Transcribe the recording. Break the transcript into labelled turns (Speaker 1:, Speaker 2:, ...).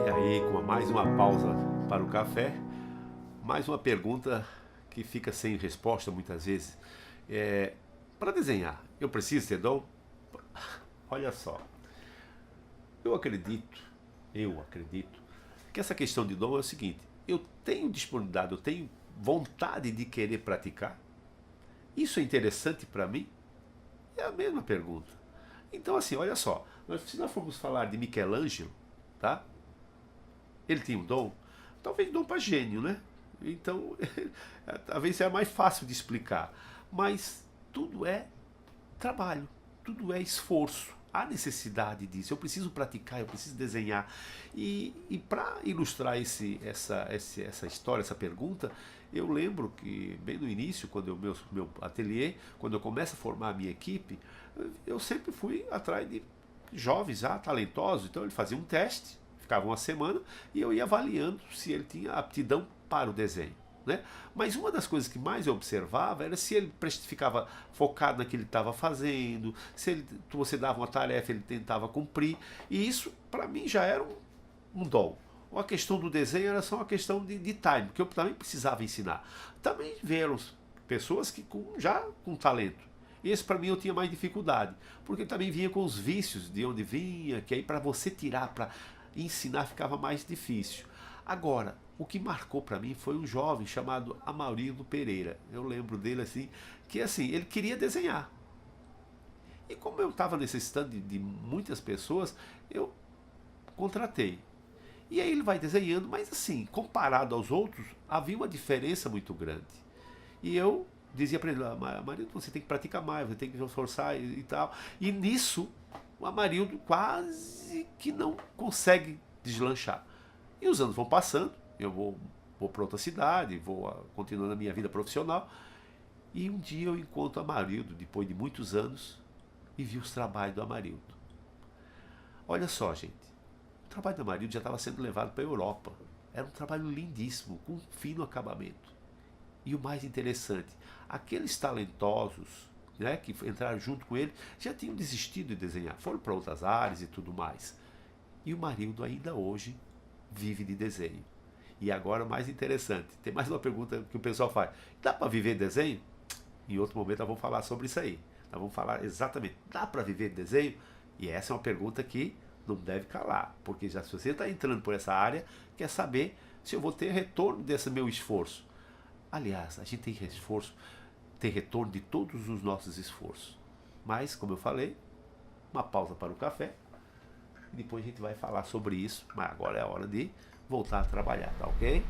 Speaker 1: E aí, com mais uma pausa para o café, mais uma pergunta que fica sem resposta muitas vezes. Para desenhar, eu preciso ter dom? Olha só, eu acredito, eu acredito, que essa questão de dom é o seguinte: eu tenho disponibilidade, eu tenho vontade de querer praticar? Isso é interessante para mim? É a mesma pergunta. Então, assim, olha só, se nós formos falar de Michelangelo, tá? Ele tinha um dom, talvez dom para gênio, né? Então, talvez seja mais fácil de explicar. Mas tudo é trabalho, tudo é esforço. Há necessidade disso. Eu preciso praticar, eu preciso desenhar. E para ilustrar essa história, essa pergunta, eu lembro que, bem no início, quando meu ateliê, quando eu começo a formar a minha equipe, eu sempre fui atrás de jovens já talentosos. Então, ele fazia um teste, ficava uma semana, e eu ia avaliando se ele tinha aptidão para o desenho. Né? Mas uma das coisas que mais eu observava era se ele ficava focado naquilo que ele estava fazendo, se você dava uma tarefa, ele tentava cumprir, e isso para mim já era um dom. A questão do desenho era só uma questão de time, que eu também precisava ensinar. Também vieram pessoas que já com talento. Esse para mim eu tinha mais dificuldade, porque também vinha com os vícios de onde vinha, que aí para você tirar, para ensinar ficava mais difícil. Agora, o que marcou para mim foi um jovem chamado Amarildo Pereira. Eu lembro dele assim, que assim, ele queria desenhar. E como eu estava necessitando de muitas pessoas, eu contratei. E aí ele vai desenhando, mas assim, comparado aos outros, havia uma diferença muito grande. E eu dizia para ele: Amarildo, você tem que praticar mais, você tem que se esforçar e tal. E nisso, o Amarildo quase que não consegue deslanchar. E os anos vão passando, eu vou para outra cidade, vou continuando a minha vida profissional. E um dia eu encontro o Amarildo, depois de muitos anos, e vi os trabalhos do Amarildo. Olha só, gente, o trabalho do Amarildo já estava sendo levado para a Europa. Era um trabalho lindíssimo, com um fino acabamento. E o mais interessante, aqueles talentosos, né, que entraram junto com ele, já tinham desistido de desenhar, foram para outras áreas e tudo mais. E o Amarildo ainda hoje vive de desenho. E agora, mais interessante, tem mais uma pergunta que o pessoal faz: dá para viver de desenho? Em outro momento nós vamos falar sobre isso aí. Nós vamos falar exatamente: dá para viver de desenho? E essa é uma pergunta que não deve calar, porque já se você está entrando por essa área, quer saber se eu vou ter retorno desse meu esforço. Aliás, a gente tem esforço, tem retorno de todos os nossos esforços. Mas, como eu falei, uma pausa para o café. E depois a gente vai falar sobre isso, mas agora é a hora de voltar a trabalhar, tá ok?